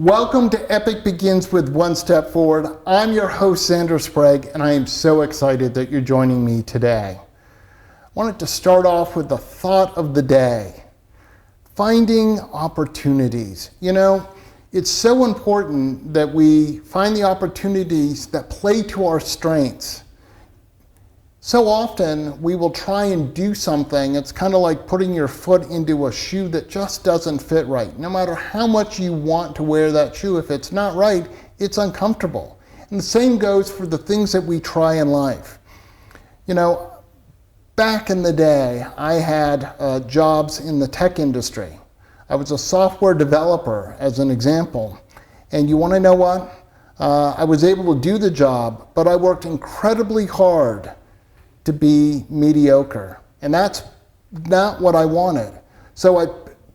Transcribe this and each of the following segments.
Welcome to Epic Begins with One Step Forward. I'm your host, Zander Sprague, and I am so excited that you're joining me today. I wanted to start off with the thought of the day, finding opportunities. You know, it's so important that we find the opportunities that play to our strengths. So often we will try and do something. It's kind of like putting your foot into a shoe that just doesn't fit right. No matter how much you want to wear that shoe, if it's not right, it's uncomfortable. And the same goes for the things that we try in life. You know, back in the day, I had jobs in the tech industry. I was a software developer, as an example. And you want to know what? I was able to do the job, but I worked incredibly hard to be mediocre. And that's not what I wanted. So I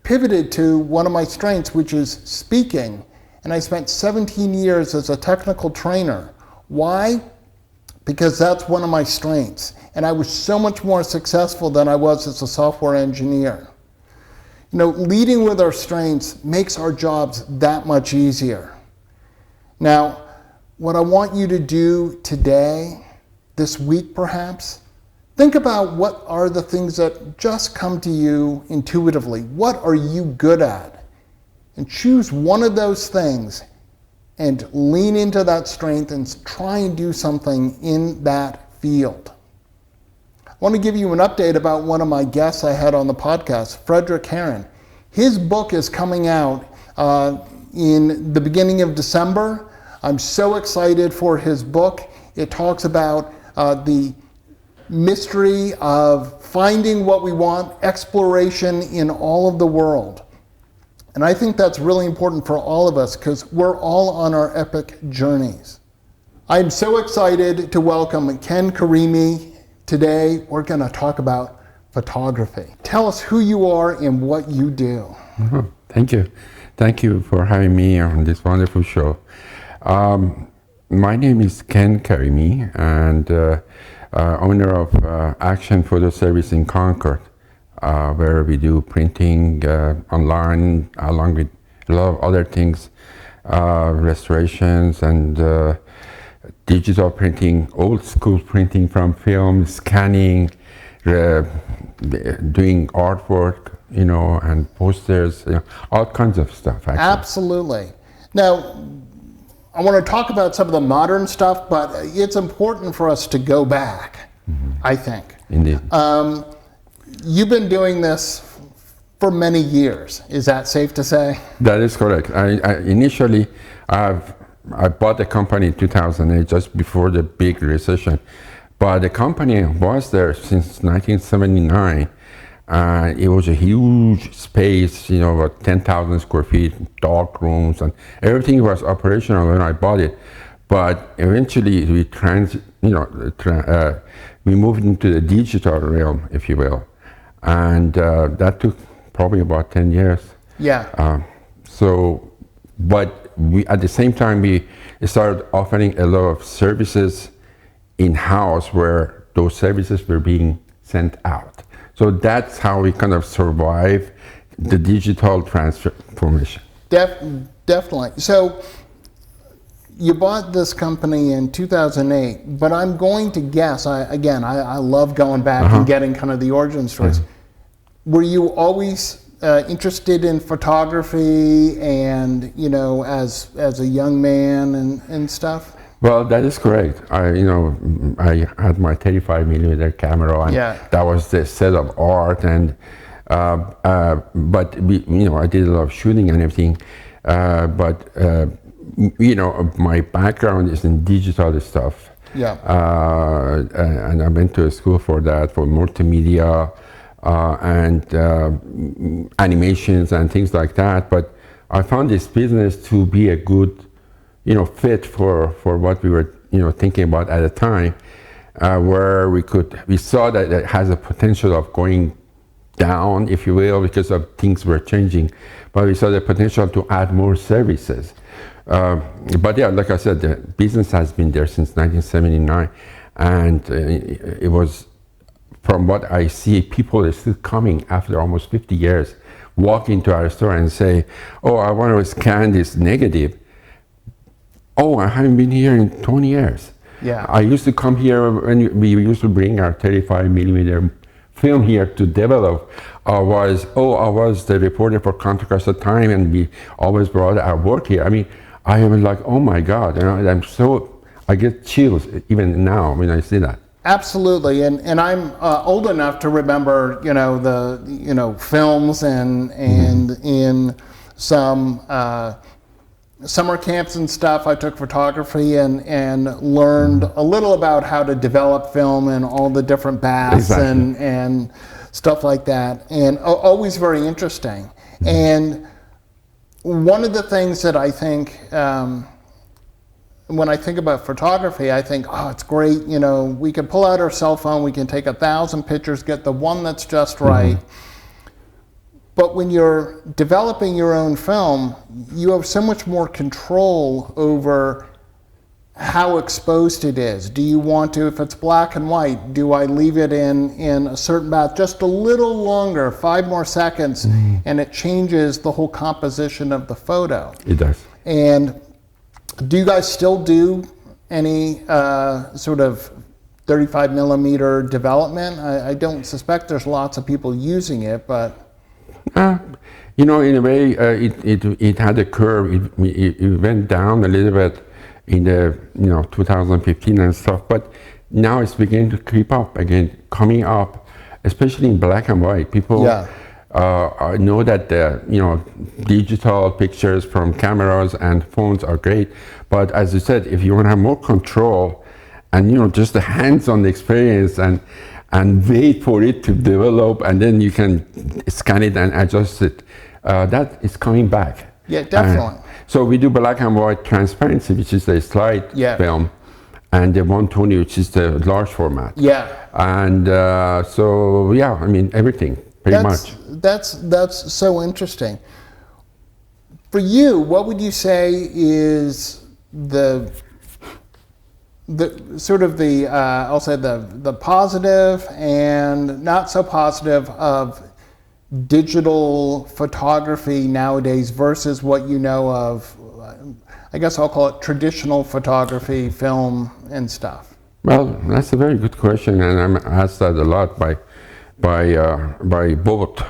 pivoted to one of my strengths, which is speaking. And I spent 17 years as a technical trainer. Why? Because that's one of my strengths. And I was so much more successful than I was as a software engineer. You know, leading with our strengths makes our jobs that much easier. Now, what I want you to do today, this week perhaps, think about what are the things that just come to you intuitively. What are you good at? And choose one of those things and lean into that strength and try and do something in that field. I want to give you an update about one of my guests I had on the podcast, Frederick Herron. His book is coming out in the beginning of December. I'm so excited for his book. It talks about the mystery of finding what we want, exploration in all of the world. And I think that's really important for all of us because we're all on our epic journeys. I'm so excited to welcome Ken Karimi. Today, we're going to talk about photography. Tell us who you are and what you do. Thank you. Thank you for having me on this wonderful show. My name is Ken Karimi, and owner of Action Photo Service in Concord, where we do printing online, along with a lot of other things, restorations and digital printing, old school printing from film, scanning, doing artwork, you know, and posters, you know, all kinds of stuff. Actually. Absolutely. Now, I want to talk about some of the modern stuff, but it's important for us to go back, I think. Indeed. You've been doing this for many years. Is that safe to say? That is correct. Initially, I bought the company in 2008, just before the big recession. But the company was there since 1979. It was a huge space, you know, about 10,000 square feet, dark rooms, and everything was operational when I bought it. But eventually we moved into the digital realm, if you will. And that took probably about 10 years. Yeah. But at the same time, we started offering a lot of services in-house where those services were being sent out. So that's how we kind of survive the digital transformation. Definitely. So you bought this company in 2008, but I'm going to guess, I love going back and getting kind of the origin stories. Were you always interested in photography and, you know, as a young man and stuff? Well, that is correct. I had my 35 millimeter camera, and that was the set of art. And but I did a lot of shooting and everything. My background is in digital stuff. Yeah. And I went to a school for that, for multimedia and animations and things like that. But I found this business to be a good fit for what we were, thinking about at the time, where we saw that it has a potential of going down, if you will, because of things were changing, but we saw the potential to add more services. But yeah, like I said, the business has been there since 1979, and it was, from what I see, people are still coming after almost 50 years walk into our store and say, oh, I want to scan this negative. Oh, I haven't been here in 20 years. Yeah. I used to come here when we used to bring our 35 millimeter film here to develop. I was the reporter for Concord at the time, and we always brought our work here. I mean, I am like, oh my God, I get chills even now when I see that. Absolutely, and I'm old enough to remember, the films and in some summer camps and stuff. I took photography and learned a little about how to develop film and all the different baths and stuff like that, and always very interesting. And one of the things that I think, when I think about photography, I think, oh, it's great, we can pull out our cell phone, we can take 1,000 pictures, get the one that's just right. But when you're developing your own film, you have so much more control over how exposed it is. Do you want to, if it's black and white, do I leave it in a certain bath just a little longer, 5 more seconds, and it changes the whole composition of the photo? It does. And do you guys still do any sort of 35 millimeter development? I don't suspect there's lots of people using it, but... in a way, it had a curve. It went down a little bit in the 2015 and stuff, but now it's beginning to creep up again, coming up, especially in black and white. People know that digital pictures from cameras and phones are great, but as you said, if you want to have more control and just the hands-on experience and wait for it to develop, and then you can scan it and adjust it, that is coming back. Yeah, definitely. So we do black and white transparency, which is the slide film, and the 120, which is the large format. Yeah. And everything, pretty much. That's so interesting. For you, what would you say is the sort of I'll say the positive and not so positive of digital photography nowadays versus what you know of, I guess I'll call it traditional photography, film and stuff? Well, that's a very good question, and I'm asked that a lot by both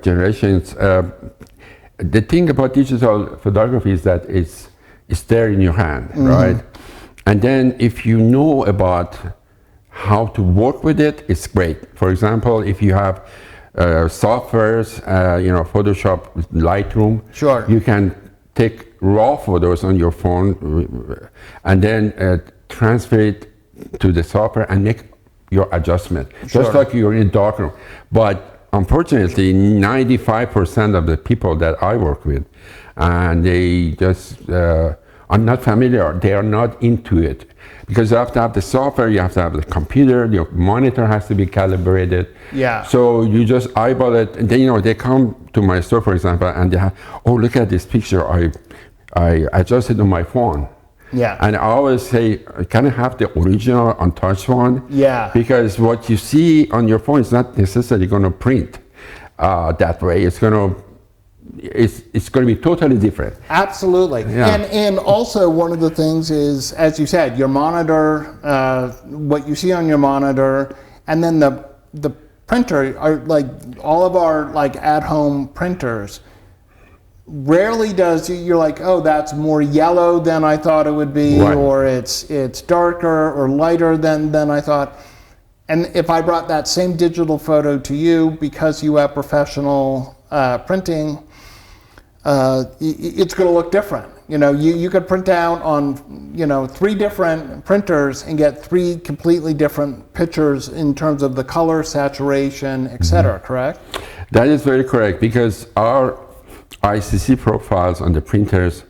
generations. The thing about digital photography is that it's there in your hand, right? And then if you know about how to work with it, it's great. For example, if you have softwares, Photoshop, Lightroom, sure, you can take raw photos on your phone and then transfer it to the software and make your adjustment, just like you're in a darkroom. But unfortunately, 95% of the people that I work with, and they just are not familiar, they are not into it. Because you have to have the software, you have to have the computer, your monitor has to be calibrated. Yeah. So you just eyeball it, and then they come to my store, for example, and they have, oh, look at this picture, I adjusted on my phone. Yeah. And I always say, can I have the original untouched one? Yeah. Because what you see on your phone is not necessarily going to print that way. It's going to be totally different. Absolutely. Yeah. And also one of the things is, as you said, your monitor, what you see on your monitor, and then the printer, are like all of our like at-home printers. Rarely does you're like, oh, that's more yellow than I thought it would be, right, or it's darker or lighter than I thought. And if I brought that same digital photo to you, because you have professional printing, it's going to look different. You could print out on 3 different printers and get 3 completely different pictures in terms of the color, saturation, etc. Correct? That is very correct, because our ICC profiles on the printers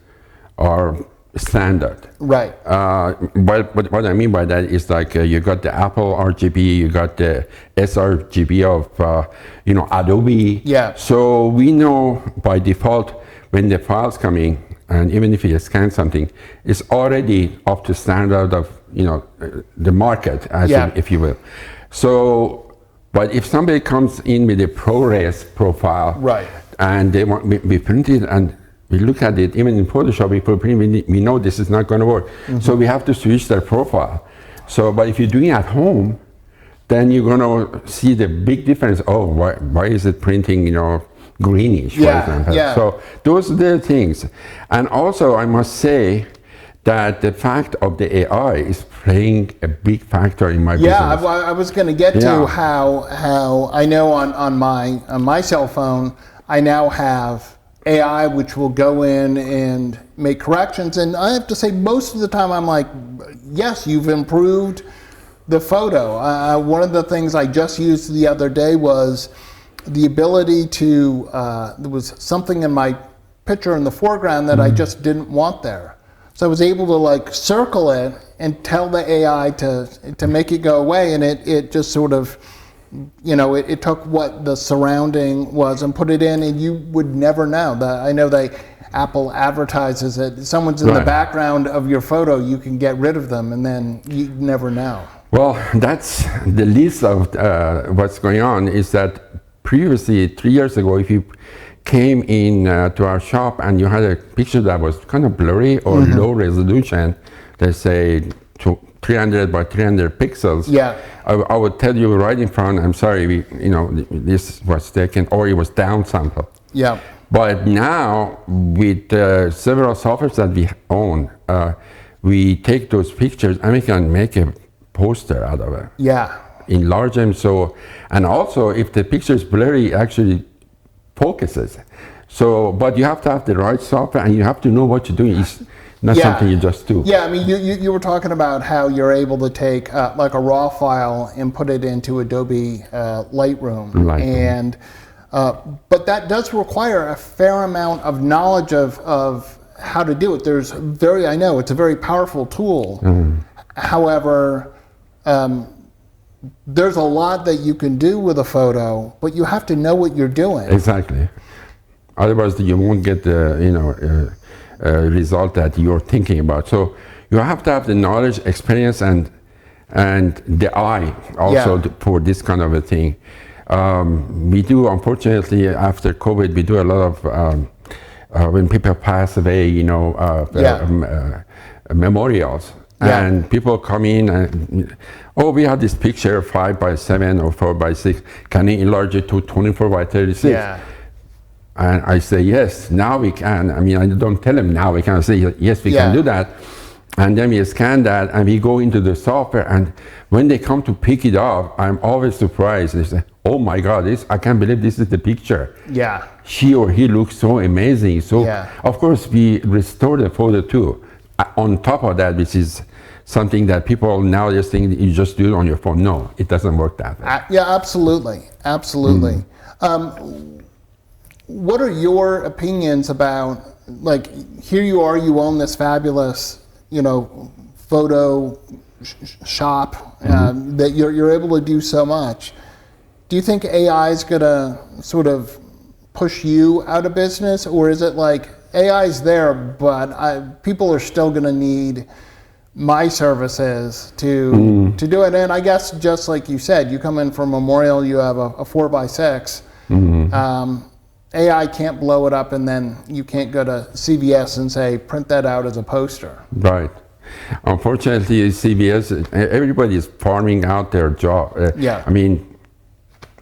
are standard. Right. But what I mean by that is like you got the Apple RGB, you got the sRGB of Adobe. Yeah. So we know by default when the files come in, and even if you scan something, it's already up to standard of the market, if you will. So But if somebody comes in with a ProRes profile, Right. and they want we print it and we look at it, even in Photoshop, we know this is not going to work. So we have to switch their profile. So, but if you're doing it at home, then you're going to see the big difference. Oh, why is it printing, greenish, for example? Yeah. So those are the things. And also, I must say that the fact of the AI is playing a big factor in my business. Yeah, I was going to get to how I know on my cell phone, I now have AI which will go in and make corrections, and I have to say most of the time I'm like, yes, you've improved the photo. One of the things I just used the other day was the ability to, there was something in my picture in the foreground that I just didn't want there. So I was able to like circle it and tell the AI to make it go away, and it just sort of, it took what the surrounding was and put it in, and you would never know. I know Apple advertises that someone's in the background of your photo, you can get rid of them, and then you never know. Well, that's the least of what's going on is that previously, 3 years ago, if you came in to our shop and you had a picture that was kind of blurry or low resolution, let's say 300 by 300 pixels, I would tell you right in front, I'm sorry, this was taken, or it was downsampled. Yeah. But now, with several softwares that we own, we take those pictures and we can make a poster out of it. Yeah. Enlarge them and also if the picture is blurry, it actually focuses. So, but you have to have the right software and you have to know what you're doing. It's not something you just do. Yeah, I mean, you were talking about how you're able to take like a raw file and put it into Adobe Lightroom. And but that does require a fair amount of knowledge of how to do it. I know it's a very powerful tool. However, there's a lot that you can do with a photo, but you have to know what you're doing. Exactly. Otherwise, you won't get the result that you're thinking about. So you have to have the knowledge, experience, and the eye also for this kind of a thing. We do, unfortunately, after COVID, we do a lot of when people pass away, memorials. And people come in and, we have this picture 5x7 or 4x6. Can you enlarge it to 24x36? Yeah. And I say, yes, now we can. I mean, I don't tell them now we can. I say, yes, we can do that. And then we scan that and we go into the software. And when they come to pick it up, I'm always surprised. They say, oh my God, I can't believe this is the picture. Yeah. She or he looks so amazing. So, of course, we restore the photo too. On top of that, which is something that people nowadays think you just do it on your phone. No, it doesn't work that way. Yeah, absolutely. Absolutely. What are your opinions about, like, here you are, you own this fabulous, photo shop that you're able to do so much. Do you think AI is going to sort of push you out of business, or is it like AI's there, but people are still going to need my services to do it? And I guess just like you said, you come in for Memorial, you have a 4x6. AI can't blow it up, and then you can't go to CVS and say, print that out as a poster. Right. Unfortunately, CVS, everybody is farming out their job. I mean,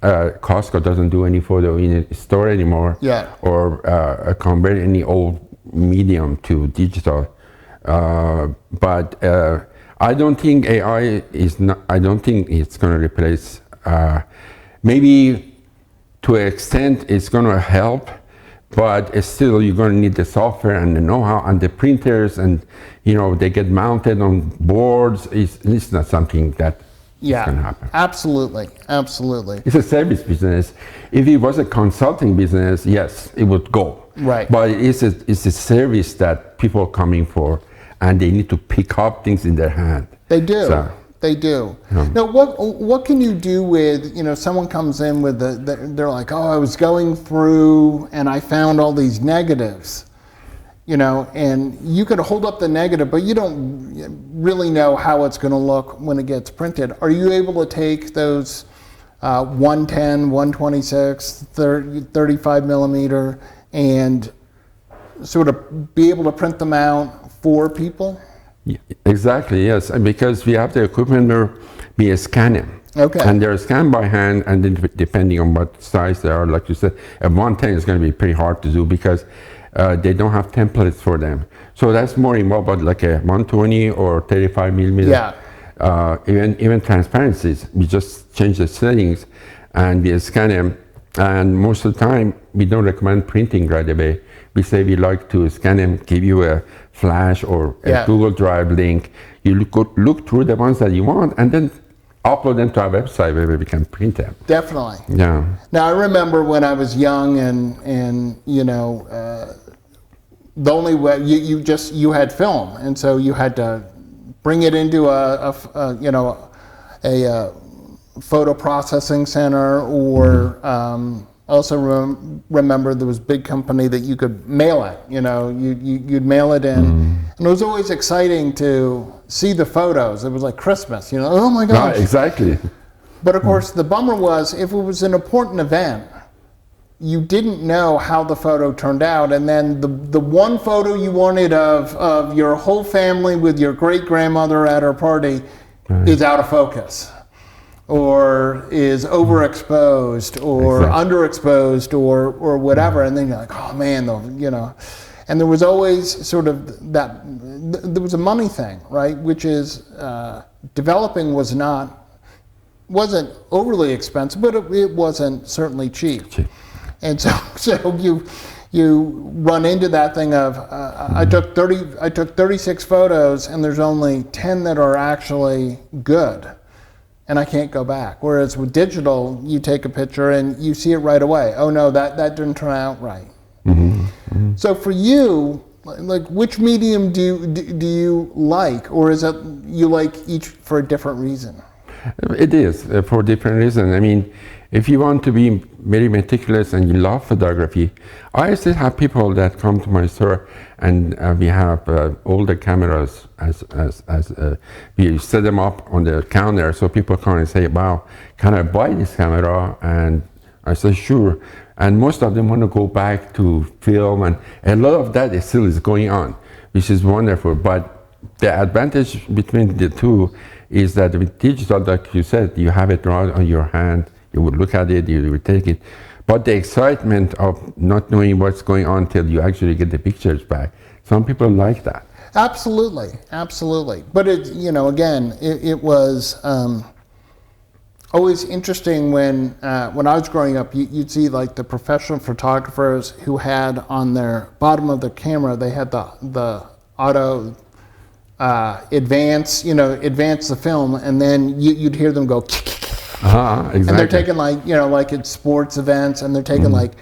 Costco doesn't do any photo in a store anymore, or convert any old medium to digital. But I don't think AI is not. I don't think it's going to replace. Maybe to an extent, it's going to help, but still, you're going to need the software and the know-how and the printers, and they get mounted on boards. It's not something that. Yeah, going to happen. Absolutely. It's a service business. If it was a consulting business, yes, it would go. Right. But it's a service that people are coming for, and they need to pick up things in their hand. They do. They do. Now, what can you do with, someone comes in with they're like, I was going through and I found all these negatives. And you could hold up the negative, but you don't really know how it's going to look when it gets printed. Are you able to take those 110, 126, 35 millimeter, and sort of be able to print them out for people? Exactly, yes. And because we have the equipment where we scan them. Okay. And they're scanned by hand, and then depending on what size they are, like you said, a 110 is going to be pretty hard to do because they don't have templates for them. So that's more involved, but like a 120 or 35 millimeter. Yeah. Even transparencies, we just change the settings and we scan them. And most of the time, we don't recommend printing right away. We say we like to scan them, give you a flash or a Google Drive link. You look through the ones that you want, and then upload them to our website where we can print them. Definitely. Yeah. Now, I remember when I was young and you know, the only way, you had film, and so you had to bring it into a photo processing center, or also remember there was a big company that you could mail it. You know, you'd mail it in, and it was always exciting to see the photos. It was like Christmas, you know. Oh my gosh! Right, exactly. But of course, the bummer was if it was an important event, you didn't know how the photo turned out, and then the one photo you wanted of your whole family with your great grandmother at her party is out of focus, or is overexposed, or underexposed, or whatever, and then you're like, oh man, you know. And there was always sort of that. There was a money thing, right? Which is developing wasn't overly expensive, but it wasn't certainly cheap. And so you run into that thing of I took 36 photos, and there's only 10 that are actually good, and I can't go back. Whereas with digital, you take a picture and you see it right away. Oh no, that didn't turn out right. So for you, like, which medium do you like, or is it you like each for a different reason? It is for different reasons. I mean, if you want to be very meticulous and you love photography, I still have people that come to my store, and we have older cameras as we set them up on the counter, so people come and say, "Wow, can I buy this camera?" And I say, "Sure." And most of them want to go back to film, and a lot of that still is going on, which is wonderful. But the advantage between the two is that with digital, like you said, you have it right on your hand. You would look at it, you would take it. But the excitement of not knowing what's going on till you actually get the pictures back, some people like that. Absolutely, absolutely. But it, you know, again, it was always interesting when I was growing up. You'd see like the professional photographers who had on their bottom of the camera, they had the auto advance the film, and then you'd hear them go. Exactly. And they're taking like at sports events, and they're taking like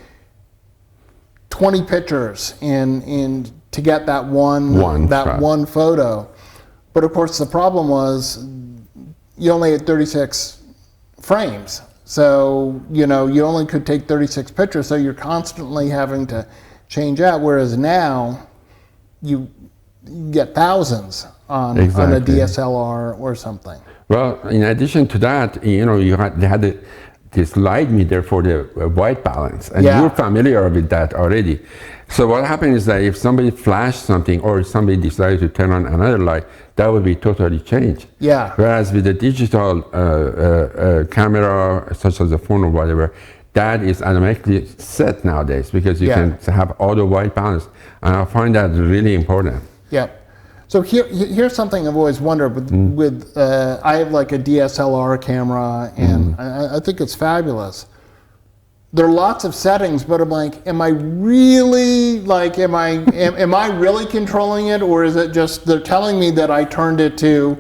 20 pictures in to get that one photo. But of course the problem was you only had 36 frames. So, you only could take 36 pictures, so you're constantly having to change out, whereas now you get thousands on a DSLR or something. Well, in addition to that, they had this light meter for the white balance, and you're familiar with that already. So what happened is that if somebody flashed something, or if somebody decided to turn on another light, that would be totally changed. Yeah. Whereas with the digital camera, such as a phone or whatever, that is automatically set nowadays, because you can have auto white balance, and I find that really important. Yeah. So here's something I've always wondered with I have like a DSLR camera, and I think it's fabulous. There are lots of settings, but I'm like, am I really controlling it, or is it just they're telling me that I turned it to,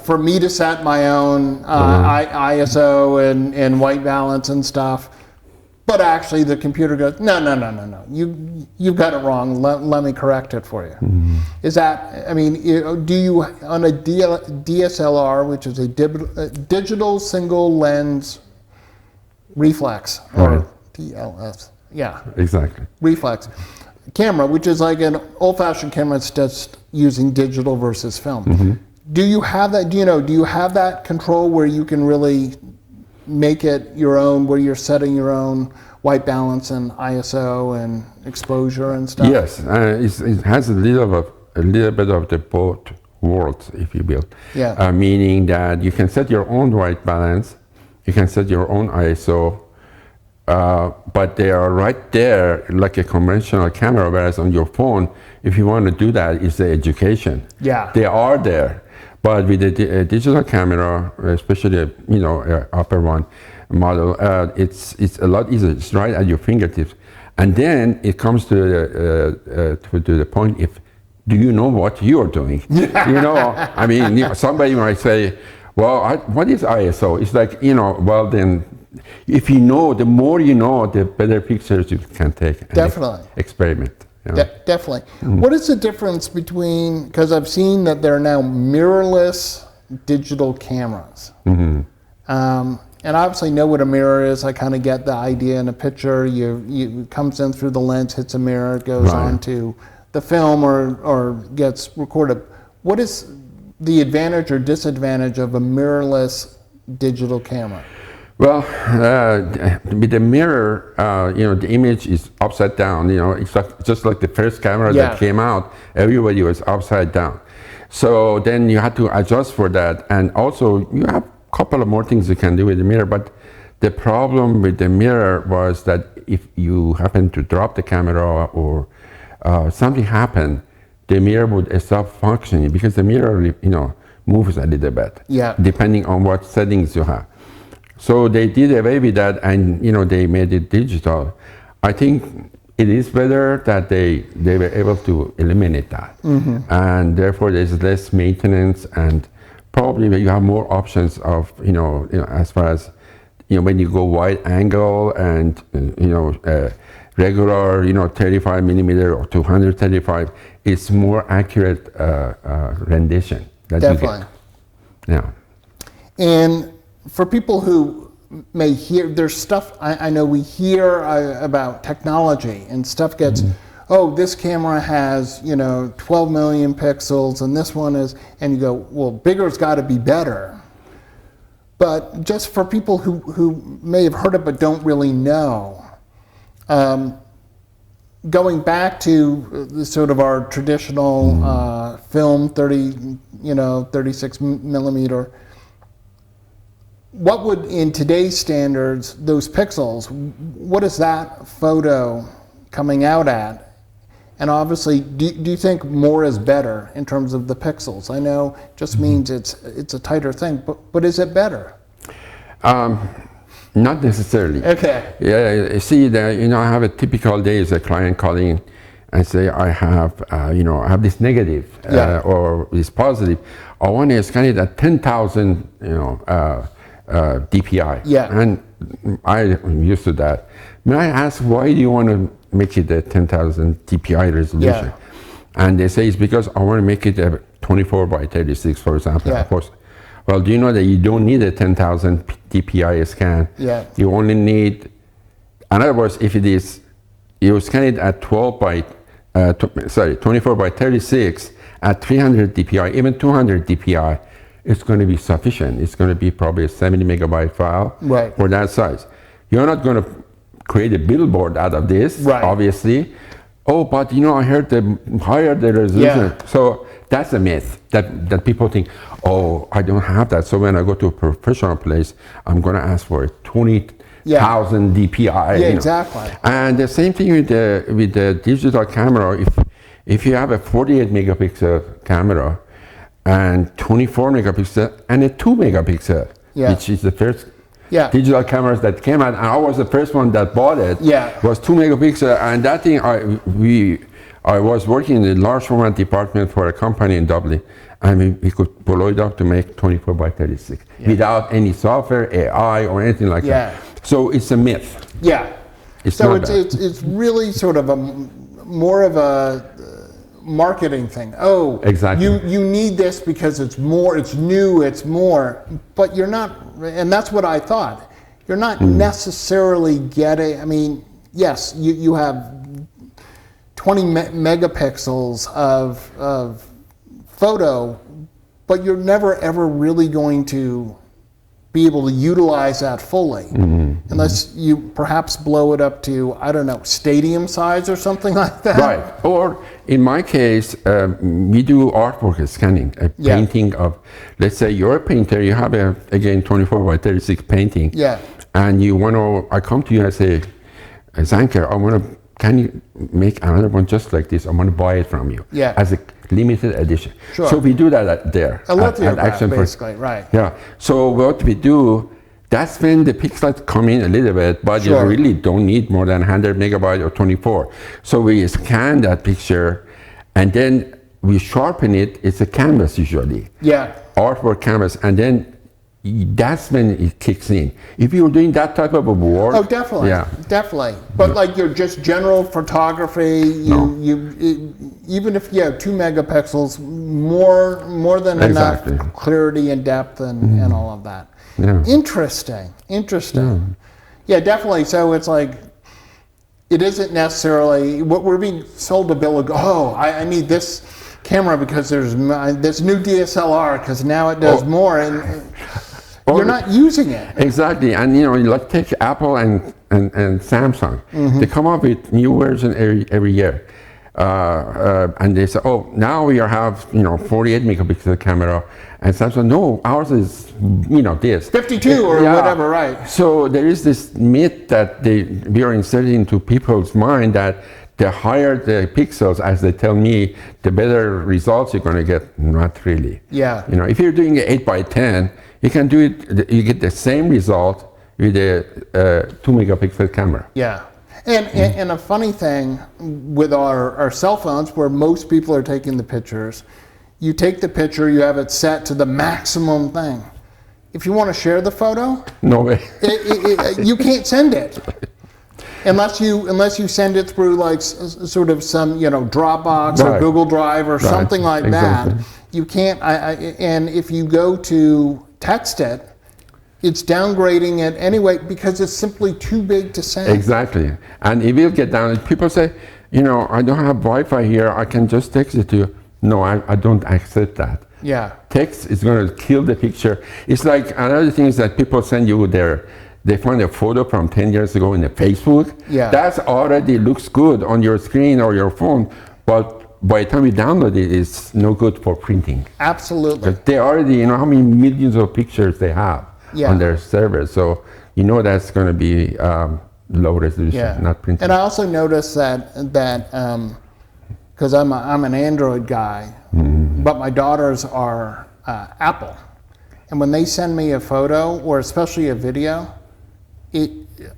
for me to set my own ISO and white balance and stuff? But actually, the computer goes, no. You've got it wrong. Let me correct it for you. Is that? I mean, do you on a DSLR, which is a digital single lens reflex, or DLS? Yeah. Exactly. Reflex camera, which is like an old-fashioned camera. It's just using digital versus film. Do you have that? Do you have that control where you can really make it your own, where you're setting your own white balance and ISO and exposure and stuff? Yes, it has a little bit of the both worlds, if you will. Yeah. Meaning that you can set your own white balance, you can set your own ISO, but they are right there like a conventional camera, whereas on your phone, if you want to do that, it's the education. Yeah. They are there. But with a digital camera, especially upper one model, it's a lot easier. It's right at your fingertips, and then it comes to the point: do you know what you are doing? I mean, somebody might say, "Well, what is ISO?" It's like well then, if you know, the more you know, the better pictures you can take. And Definitely. Experiment. Definitely. What is the difference between, because I've seen that there are now mirrorless digital cameras. And I obviously know what a mirror is. I kind of get the idea in a picture. It comes in through the lens, hits a mirror, it goes on to the film or gets recorded. What is the advantage or disadvantage of a mirrorless digital camera? Well, with the mirror, the image is upside down. It's just like the first camera that came out. Everybody was upside down. So then you had to adjust for that. And also, you have a couple of more things you can do with the mirror. But the problem with the mirror was that if you happen to drop the camera or something happened, the mirror would stop functioning because the mirror, moves a little bit, depending on what settings you have. So they did away with that, and they made it digital. I think it is better that they were able to eliminate that, and therefore there's less maintenance, and probably you have more options of as far as when you go wide angle and regular 35 millimeter or 235, it's more accurate rendition that you get. Yeah. And for people who may hear, there's stuff, I know we hear about technology and stuff gets, this camera has, 12 million pixels and this one is, and you go, well, bigger's got to be better. But just for people who may have heard it but don't really know, going back to the sort of our traditional film 36 millimeter, what would, in today's standards, those pixels, what is that photo coming out at? And obviously, do you think more is better in terms of the pixels? I know it just means it's a tighter thing, but is it better? Not necessarily. Okay. Yeah, you see, I have a typical day as a client calling and say, I have, I have this negative or this positive. I want to scan it at 10,000, DPI. Yeah. And I'm used to that. May I ask, why do you want to make it a 10,000 DPI resolution? Yeah. And they say it's because I want to make it a 24 by 36, for example. Yeah. Of course. Well, do you know that you don't need a 10,000 DPI scan? Yeah. You only need, in other words, if it is, you scan it at 24 by 36 at 300 DPI, even 200 DPI, it's going to be sufficient. It's going to be probably a 70 megabyte file for that size. You're not going to create a billboard out of this, obviously. Oh, but I heard the higher the resolution. Yeah. So that's a myth that people think, oh, I don't have that. So when I go to a professional place, I'm going to ask for a 20,000 DPI. Yeah, exactly. And the same thing with the digital camera. If you have a 48 megapixel camera and 24 megapixel and a 2 megapixel, which is the first digital cameras that came out, and I was the first one that bought it. Was 2 megapixel, and that thing I was working in the large format department for a company in Dublin, and we could blow it up to make 24 by 36 without any software, AI, or anything like that. So it's a myth. Yeah. It's really sort of more of a marketing thing. Oh, exactly. You need this because it's more, it's new, it's more. But you're not, and that's what I thought. You're not necessarily getting. I mean, yes, you have 20 megapixels of photo, but you're never ever really going to be able to utilize that fully, unless you perhaps blow it up to, I don't know, stadium size or something like that. Right. Or in my case, we do artwork scanning, a painting of, let's say you're a painter, you have a, again, 24 by 36 painting. Yeah. And you want to, I come to you and say, Zander, I want to, can you make another one just like this? I want to buy it from you as a limited edition. Sure. So we do that there. A lithograph, basically, right. Yeah. So what we do, that's when the pixels come in a little bit, but you really don't need more than 100 megabytes or 24. So we scan that picture and then we sharpen it. It's a canvas usually. Yeah. Artwork canvas. And then that's when it kicks in. If you're doing that type of a work. Oh, definitely. Yeah. Definitely. But like your just general photography, even if you have 2 megapixels, more than enough clarity and depth and all of that. Yeah. Interesting. Yeah, definitely. So it's like, it isn't necessarily what we're being sold a bill of, I need this camera because there's this new DSLR because now it does more, and you're not using it. Exactly. And you know, like take Apple and Samsung. They come up with new version every year. And they say, oh, now we have 48 megapixel camera, and Samsung, no, ours is this 52 or whatever, right? So there is this myth that we are inserting into people's mind that the higher the pixels, as they tell me, the better results you're going to get. Not really. Yeah. If you're doing 8 by 10, you can do it. You get the same result with a 2 megapixel camera. Yeah. And a funny thing with our cell phones, where most people are taking the pictures, you take the picture, you have it set to the maximum thing. If you want to share the photo, no way. You can't send it unless you send it through like sort of some Dropbox or Google Drive or something like that. You can't. And if you go to text it, it's downgrading it anyway because it's simply too big to send. Exactly. And it will get down. People say, I don't have Wi-Fi here. I can just text it to you. No, I don't accept that. Yeah. Text is going to kill the picture. It's like another thing is that people send you they find a photo from 10 years ago in the Facebook. Yeah. That already looks good on your screen or your phone, but by the time you download it, it's no good for printing. Absolutely. Because they already, how many millions of pictures they have on their server. So that's going to be low resolution, not printing. And I also noticed that because I'm an Android guy, but my daughters are Apple, and when they send me a photo or especially a video,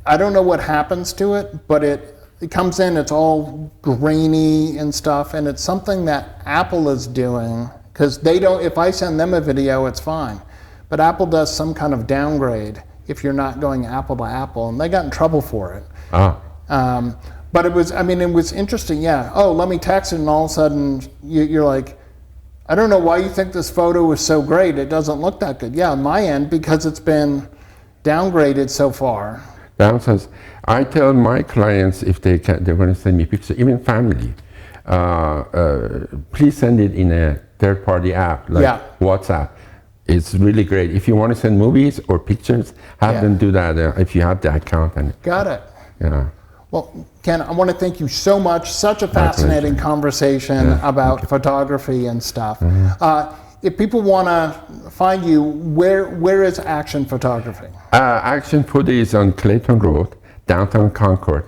I don't know what happens to it, but it comes in, it's all grainy and stuff, and it's something that Apple is doing because they don't. If I send them a video, it's fine. But Apple does some kind of downgrade if you're not going Apple to Apple, and they got in trouble for it. But it was interesting, Oh, let me text it, and all of a sudden you're like, I don't know why you think this photo was so great. It doesn't look that good. Yeah, on my end, because it's been downgraded so far. Downsides. I tell my clients if they're going to send me pictures, even family, please send it in a third-party app like WhatsApp. It's really great. If you want to send movies or pictures, have them do that if you have the account. Got it. Yeah. Well, Ken, I want to thank you so much. Such a fascinating conversation about photography and stuff. If people want to find you, where is Action Photography? Action Photo is on Clayton Road, downtown Concord.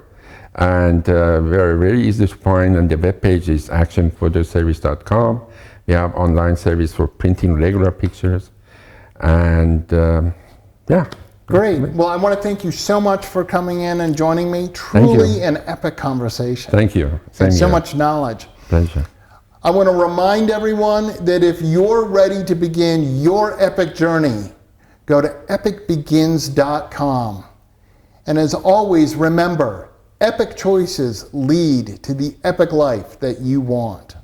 And we're very easy to find, and the webpage is actionphotoservice.com. We have online service for printing regular pictures. And Great. Well, I want to thank you so much for coming in and joining me. Truly an epic conversation. Thank you. And so much knowledge. Pleasure. I want to remind everyone that if you're ready to begin your epic journey, go to epicbegins.com. And as always, remember, epic choices lead to the epic life that you want.